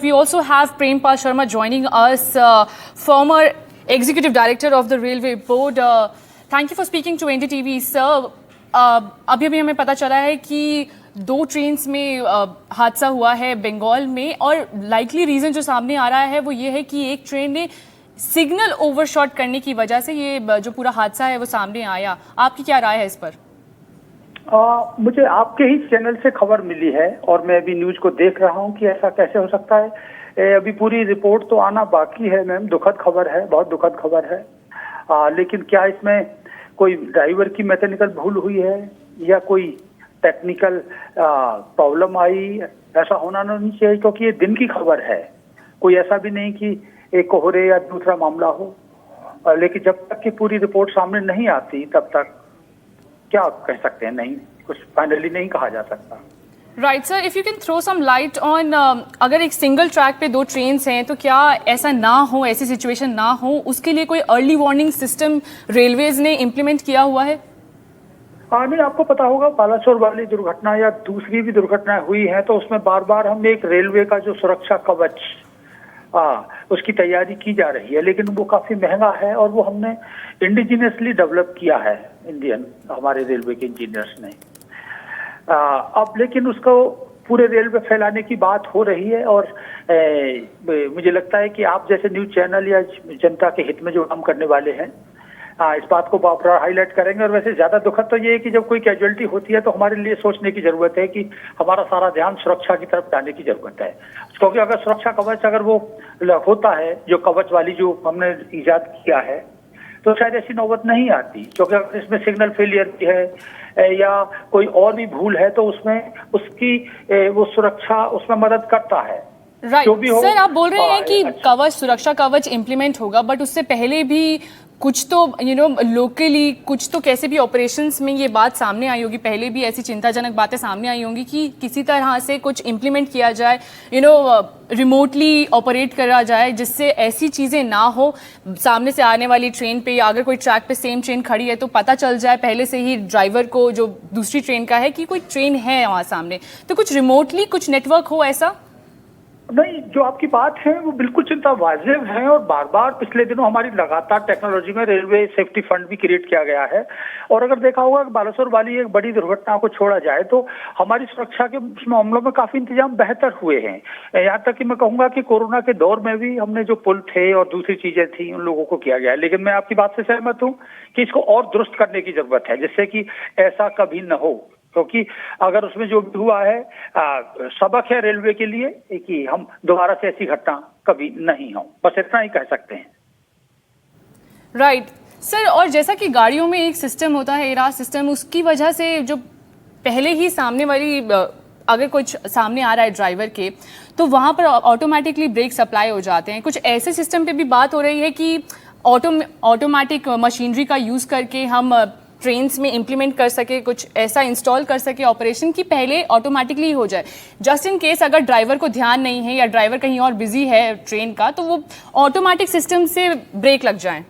We also have Prempal Sharma joining us, former Executive Director of the Railway Board. Thank you for speaking to NDTV, sir. अभी अभी हमें पता चला है कि दो ट्रेन्स में हादसा हुआ है बंगाल में, और लाइकली रीज़न जो सामने आ रहा है वो ये है कि एक ट्रेन ने सिग्नल ओवरशॉट करने की वजह से ये जो पूरा हादसा है वो सामने आया। आपकी क्या राय है इस पर? मुझे आपके ही चैनल से खबर मिली है और मैं अभी न्यूज को देख रहा हूं कि ऐसा कैसे हो सकता है। अभी पूरी रिपोर्ट तो आना बाकी है मैम। दुखद खबर है, बहुत दुखद खबर है। लेकिन क्या इसमें कोई ड्राइवर की मैकेनिकल भूल हुई है या कोई टेक्निकल प्रॉब्लम आई, ऐसा होना नहीं चाहिए, क्योंकि ये दिन की खबर है। कोई ऐसा भी नहीं कि एक कोहरे या दूसरा मामला हो। लेकिन जब तक की पूरी रिपोर्ट सामने नहीं आती तब तक क्या कह सकते हैं, नहीं, कुछ फाइनली नहीं कहा जा सकता। Right sir, if you can throw some light on, अगर एक सिंगल ट्रैक पे दो ट्रेन्स हैं तो क्या ऐसा ना हो, ऐसी सिचुएशन ना हो, उसके लिए कोई अर्ली वार्निंग सिस्टम रेलवेज ने इम्प्लीमेंट किया हुआ है? नहीं, आपको पता होगा बालासोर वाली दुर्घटना या दूसरी भी दुर्घटनाएं हुई हैं तो उसमें बार बार हम एक रेलवे का जो सुरक्षा कवच उसकी तैयारी की जा रही है, लेकिन वो काफी महंगा है और वो हमने इंडिजिनियसली डेवलप किया है, इंडियन हमारे रेलवे के इंजीनियर्स ने। अब लेकिन उसको पूरे रेलवे फैलाने की बात हो रही है और मुझे लगता है कि आप जैसे न्यूज चैनल या जनता के हित में जो काम करने वाले हैं इस बात को बार हाईलाइट करेंगे। और वैसे ज्यादा दुखद तो ये है कि जब कोई कैजुअलिटी होती है तो हमारे लिए सोचने की जरूरत है कि हमारा सारा ध्यान सुरक्षा की तरफ जाने की जरूरत है, क्योंकि अगर सुरक्षा कवच अगर वो होता है, जो कवच वाली जो हमने इजाद किया है, तो शायद ऐसी नौबत नहीं आती। क्योंकि अगर इसमें सिग्नल फेलियर भी है या कोई और भी भूल है तो उसमें उसकी वो सुरक्षा उसमें मदद करता है। राइट सर, आप बोल रहे हैं कि कवच, सुरक्षा कवच इम्प्लीमेंट होगा, बट उससे पहले भी कुछ तो लोकली कुछ तो कैसे भी ऑपरेशंस में ये बात सामने आई होगी, पहले भी ऐसी चिंताजनक बातें सामने आई होंगी कि किसी तरह से कुछ इम्प्लीमेंट किया जाए, रिमोटली ऑपरेट करा जाए, जिससे ऐसी चीज़ें ना हो। सामने से आने वाली ट्रेन पे या अगर कोई ट्रैक पे सेम ट्रेन खड़ी है तो पता चल जाए पहले से ही ड्राइवर को, जो दूसरी ट्रेन का है, कि कोई ट्रेन है वहाँ सामने। तो कुछ रिमोटली कुछ नेटवर्क हो ऐसा? नहीं, जो आपकी बात है वो बिल्कुल चिंता वाजिब है और बार बार पिछले दिनों हमारी लगातार टेक्नोलॉजी में रेलवे सेफ्टी फंड भी क्रिएट किया गया है। और अगर देखा होगा कि बालासोर वाली एक बड़ी दुर्घटना को छोड़ा जाए तो हमारी सुरक्षा के मामलों में काफी इंतजाम बेहतर हुए हैं। यहाँ तक कि मैं कहूंगा कि कोरोना के दौर में भी हमने जो पुल थे और दूसरी चीजें थी उन लोगों को किया गया है। लेकिन मैं आपकी बात से सहमत हूँ कि इसको और दुरुस्त करने की जरूरत है, जिससे कि ऐसा कभी न हो। क्योंकि अगर उसमें जो भी हुआ है सबक है रेलवे के लिए कि हम दोबारा से ऐसी घटना कभी नहीं हो, बस इतना ही कह सकते हैं। राइट सर, और जैसा कि गाड़ियों में एक सिस्टम होता है, एराज सिस्टम, उसकी वजह से जो पहले ही सामने वाली अगर कुछ सामने आ रहा है ड्राइवर के, तो वहाँ पर ऑटोमेटिकली ब्रेक सप्लाई हो जाते हैं। कुछ ऐसे सिस्टम पे भी बात हो रही है कि ऑटोमेटिक मशीनरी का यूज़ करके हम ट्रेन्स में इम्प्लीमेंट कर सके, कुछ ऐसा इंस्टॉल कर सके ऑपरेशन की पहले ऑटोमेटिकली हो जाए, जस्ट इन केस अगर ड्राइवर को ध्यान नहीं है या ड्राइवर कहीं और बिजी है ट्रेन का, तो वो ऑटोमेटिक सिस्टम से ब्रेक लग जाए।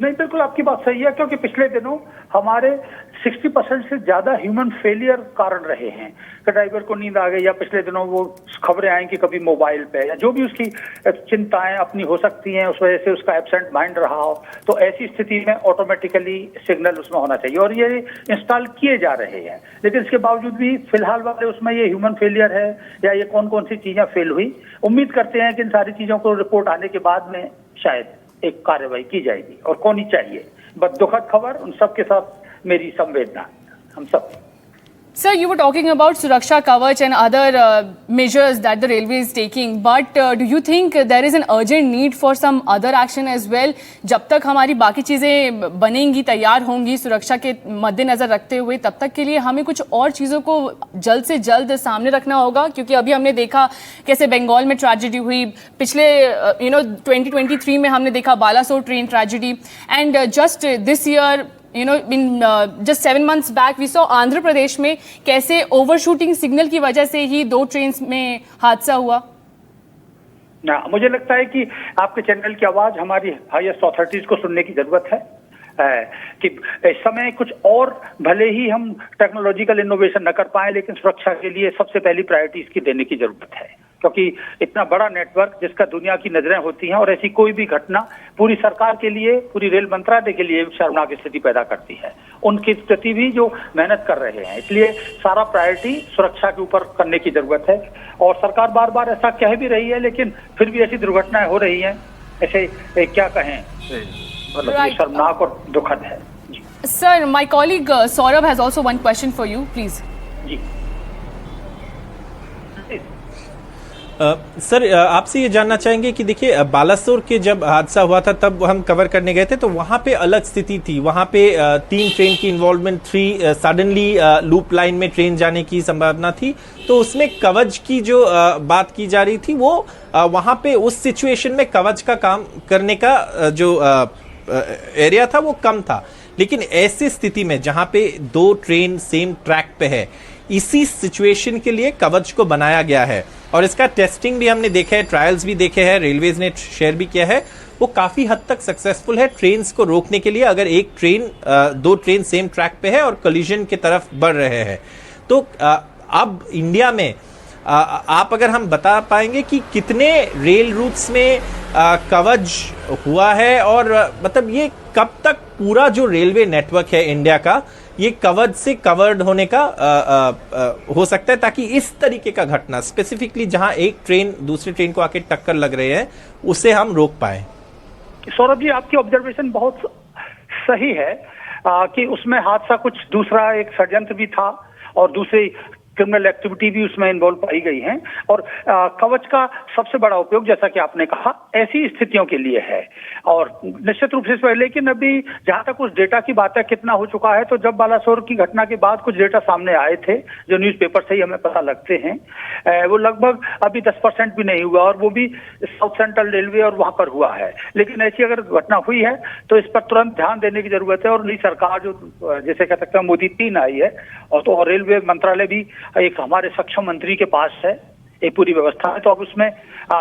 नहीं, बिल्कुल आपकी बात सही है, क्योंकि पिछले दिनों हमारे 60% से ज्यादा ह्यूमन फेलियर कारण रहे हैं कि ड्राइवर को नींद आ गई, या पिछले दिनों वो खबरें आई कि कभी मोबाइल पे या जो भी उसकी चिंताएं अपनी हो सकती हैं उस वजह से उसका एब्सेंट माइंड रहा हो, तो ऐसी स्थिति में ऑटोमेटिकली सिग्नल उसमें होना चाहिए और ये इंस्टॉल किए जा रहे हैं। लेकिन इसके बावजूद भी फिलहाल वाले उसमें ये ह्यूमन फेलियर है या ये कौन कौन सी चीजें फेल हुई, उम्मीद करते हैं कि इन सारी चीजों को रिपोर्ट आने के बाद में शायद एक कार्रवाई की जाएगी और होनी चाहिए। बस दुखद खबर, उन सबके साथ मेरी संवेदना, हम सब। Sir, you were talking about Suraksha Kavach and other measures that the railway is taking, but do you think there is an urgent need for some other action as well? जब तक हमारी बाकी चीज़ें बनेंगी, तैयार होंगी सुरक्षा के मद्देनज़र रखते हुए, तब तक के लिए हमें कुछ और चीज़ों को जल्द से जल्द सामने रखना होगा, क्योंकि अभी हमने देखा कैसे बंगाल में ट्रेजेडी हुई, पिछले 2023 में हमने देखा Balasore train tragedy, and just this year in just 7 months back we saw Andhra Pradesh में कैसे ओवरशूटिंग सिग्नल की वजह से ही दो ट्रेन्स में हादसा हुआ। ना, मुझे लगता है कि आपके चैनल की आवाज हमारी हाईएस्ट अथॉरिटीज को सुनने की जरूरत है कि इस समय कुछ और भले ही हम टेक्नोलॉजिकल इनोवेशन न कर पाए, लेकिन सुरक्षा के लिए सबसे पहली प्रायोरिटी इसकी देने की जरूरत है। क्योंकि इतना बड़ा नेटवर्क जिसका दुनिया की नजरें होती हैं और ऐसी कोई भी घटना पूरी सरकार के लिए, पूरी रेल मंत्रालय के लिए शर्मनाक स्थिति पैदा करती है। उनके प्रति भी जो मेहनत कर रहे हैं, इसलिए सारा प्रायोरिटी सुरक्षा के ऊपर करने की जरूरत है। और सरकार बार बार ऐसा कह भी रही है, लेकिन फिर भी ऐसी दुर्घटनाएं हो रही हैं, ऐसे क्या कहें, मतलब ये शर्मनाक और दुखद है। Sir, my colleague Saurabh has also one question for you, please. जी सर, आपसे ये जानना चाहेंगे कि देखिए बालासोर के जब हादसा हुआ था तब हम कवर करने गए थे, तो वहां पे अलग स्थिति थी। वहां पे 3 ट्रेन की इन्वॉल्वमेंट थी, सडनली लूप लाइन में ट्रेन जाने की संभावना थी। तो उसमें कवच की जो बात की जा रही थी, वो वहां पे उस सिचुएशन में कवच का काम करने का जो एरिया था वो कम था। लेकिन ऐसी स्थिति में जहां पे 2 ट्रेन सेम ट्रैक पे है, इसी सिचुएशन के लिए कवच को बनाया गया है और इसका टेस्टिंग भी हमने देखा है, ट्रायल्स भी देखे हैं, रेलवेज ने शेयर भी किया है, वो काफी हद तक सक्सेसफुल है ट्रेन्स को रोकने के लिए। अगर एक ट्रेन 2 ट्रेन सेम ट्रैक पे है और कोलिजन की तरफ बढ़ रहे हैं, तो अब इंडिया में आप अगर हम बता पाएंगे कि कितने रेल रूट्स में कवच हुआ है और मतलब ये कब तक पूरा जो रेलवे नेटवर्क है इंडिया का ये कवच से कवर्ड होने का हो सकता है, ताकि इस तरीके का घटना स्पेसिफिकली जहां एक ट्रेन दूसरी ट्रेन को आके टक्कर लग रहे हैं उसे हम रोक पाए। सौरभ जी, आपकी ऑब्जर्वेशन बहुत सही है कि उसमें हादसा कुछ दूसरा, एक षड्यंत्र भी था और दूसरी क्रिमिनल एक्टिविटी भी उसमें इन्वॉल्व पाई गई हैं। और कवच का सबसे बड़ा उपयोग, जैसा कि आपने कहा, ऐसी स्थितियों के लिए है और निश्चित रूप से। लेकिन अभी जहां तक उस डेटा की बात है कितना हो चुका है, तो जब बालासोर की घटना के बाद कुछ डेटा सामने आए थे जो न्यूज़पेपर से ही हमें पता लगते हैं, वो लगभग अभी 10% भी नहीं हुआ और वो भी साउथ सेंट्रल रेलवे और वहां पर हुआ है। लेकिन ऐसी अगर घटना हुई है तो इस पर तुरंत ध्यान देने की जरूरत है और नई सरकार जो जैसे कह सकते हैं मोदी 3 आई है, और तो और रेलवे मंत्रालय भी एक हमारे सक्षम मंत्री के पास है ये पूरी व्यवस्था है, तो अब उसमें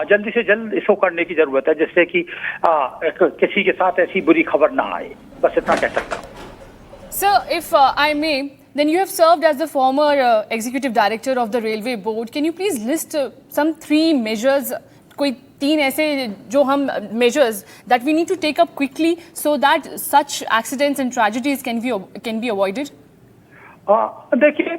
जल्दी से जल्द इसको करने की जरूरत है, जिससे कि किसी के साथ ऐसी बुरी खबर ना आए। बस इतना कह सकता हूँ। Sir, if I may, then you have served as the former executive director of the railway board. Can you please list some 3 measures, कोई 3 ऐसे जो हम measures that we need to take up quickly so that such accidents and tragedies can be avoided? देखिए,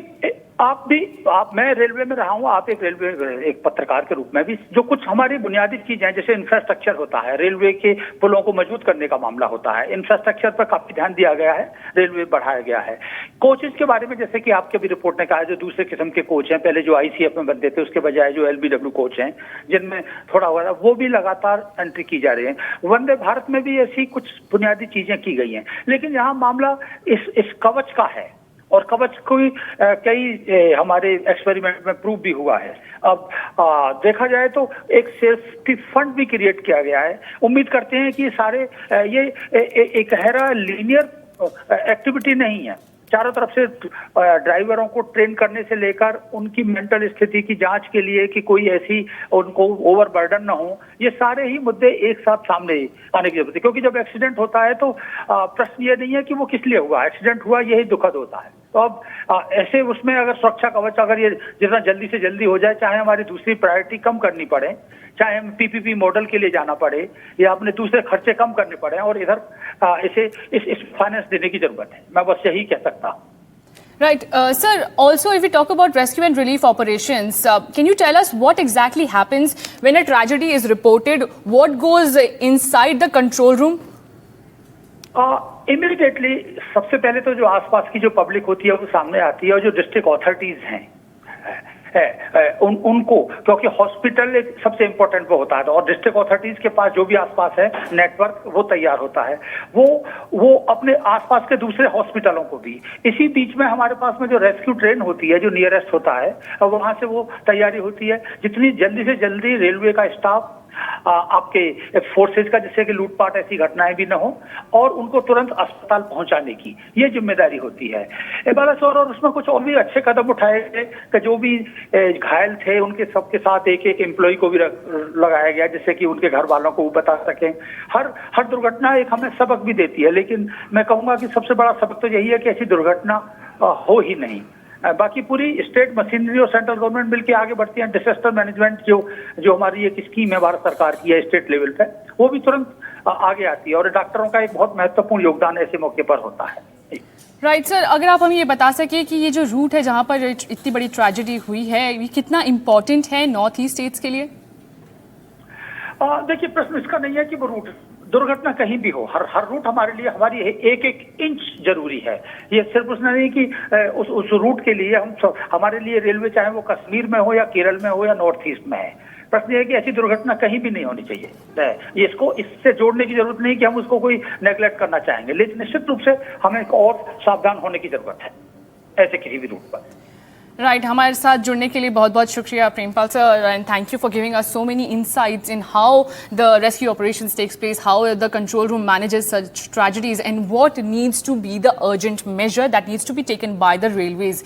मैं railway में रहा हूँ, आप एक पत्रकार के रूप में भी, जो कुछ हमारी बुनियादी चीजें हैं, जैसे इंफ्रास्ट्रक्चर होता है, रेलवे के पुलों को मजबूत करने का मामला होता है, इंफ्रास्ट्रक्चर पर काफी ध्यान दिया गया है, रेलवे बढ़ाया गया है। कोचेज के बारे में जैसे कि आपके भी रिपोर्ट ने कहा, जो दूसरे किस्म के कोच हैं, पहले जो ICF में बनते थे उसके बजाय जो LBW कोच हैं, जिनमें थोड़ा हुआ, वो भी लगातार एंट्री की जा रही है। वंदे भारत में भी ऐसी कुछ बुनियादी चीजें की गई हैं। लेकिन यहाँ मामला इस कवच का है और कवच कोई कई हमारे एक्सपेरिमेंट में प्रूव भी हुआ है। अब देखा जाए तो एक सेफ्टी फंड भी क्रिएट किया गया है। उम्मीद करते हैं कि सारे ये एक गहरा लीनियर एक्टिविटी नहीं है। चारों तरफ से ड्राइवरों को ट्रेन करने से लेकर उनकी मेंटल स्थिति की जांच के लिए कि कोई ऐसी उनको ओवरबर्डन ना हो, ये सारे ही मुद्दे एक साथ सामने आने की जरूरत है। क्योंकि जब एक्सीडेंट होता है तो प्रश्न ये नहीं है कि वो किस लिए हुआ, एक्सीडेंट हुआ यही दुखद होता है। तो अब ऐसे उसमें अगर सुरक्षा कवच अगर ये जितना जल्दी से जल्दी हो जाए, चाहे हमारी दूसरी प्रायोरिटी कम करनी पड़े, चाहे हम PPP मॉडल के लिए जाना पड़े या अपने दूसरे खर्चे कम करने पड़े, और इधर इसे इस फाइनेंस देने की जरूरत है। मैं बस यही कह सकता हूँ। Right. Sir, also if we talk about rescue and relief operations, can you tell us what exactly happens when a tragedy is reported? What goes inside the control room? Immediately सबसे पहले तो जो आसपास की जो पब्लिक होती है वो सामने आती है, और जो डिस्ट्रिक्ट अथॉरिटीज हैं उनको, क्योंकि हॉस्पिटल एक सबसे इम्पोर्टेंट वो होता है, और डिस्ट्रिक्ट अथॉरिटीज के पास जो भी आसपास है नेटवर्क वो तैयार होता है, वो अपने आसपास के दूसरे हॉस्पिटलों को भी। इसी बीच में हमारे पास में जो रेस्क्यू ट्रेन होती है जो नियरेस्ट होता है, वहां से वो तैयारी होती है। जितनी जल्दी से जल्दी रेलवे का स्टाफ आपके फोर्सेज का, जिससे कि लूटपाट ऐसी घटनाएं भी न हो, और उनको तुरंत अस्पताल पहुंचाने की ये जिम्मेदारी होती है। बालासोर और उसमें कुछ और भी अच्छे कदम उठाए गए कि जो भी घायल थे उनके सबके साथ एक एम्प्लॉय को भी लगाया गया, जिससे कि उनके घर वालों को वो बता सकें। हर दुर्घटना एक हमें सबक भी देती है, लेकिन मैं कहूंगा कि सबसे बड़ा सबक तो यही है कि ऐसी दुर्घटना हो ही नहीं। बाकी पूरी स्टेट मशीनरी और सेंट्रल गवर्नमेंट मिलकर आगे बढ़ती है। डिजास्टर मैनेजमेंट जो हमारी एक स्कीम है भारत सरकार की है स्टेट लेवल पे, वो भी तुरंत आगे आती है और डॉक्टरों का एक बहुत महत्वपूर्ण योगदान ऐसे मौके पर होता है। राइट सर, अगर आप हमें ये बता सके कि ये जो रूट है जहाँ पर इतनी बड़ी ट्रेजेडी हुई है, ये कितना इम्पोर्टेंट है नॉर्थ ईस्ट स्टेट्स के लिए? देखिए, प्रश्न इसका नहीं है कि वो रूट, दुर्घटना कहीं भी हो, हर रूट हमारे लिए, हमारी एक एक इंच जरूरी है। ये सिर्फ उसने नहीं कि उस रूट के लिए हमारे लिए रेलवे, चाहे वो कश्मीर में हो या केरल में हो या नॉर्थ ईस्ट में है, प्रश्न ये है कि ऐसी दुर्घटना कहीं भी नहीं होनी चाहिए। इसको इससे जोड़ने की जरूरत नहीं कि हम उसको कोई नेग्लेक्ट करना चाहेंगे, लेकिन निश्चित रूप से हमें और सावधान होने की जरूरत है ऐसे किसी भी रूट पर। राइट, हमारे साथ जुड़ने के लिए बहुत बहुत शुक्रिया Prempal sir, and thank you for giving us so many insights in how the rescue operations takes place, how the control room manages such tragedies, and what needs to be the urgent measure that needs to be taken by the railways.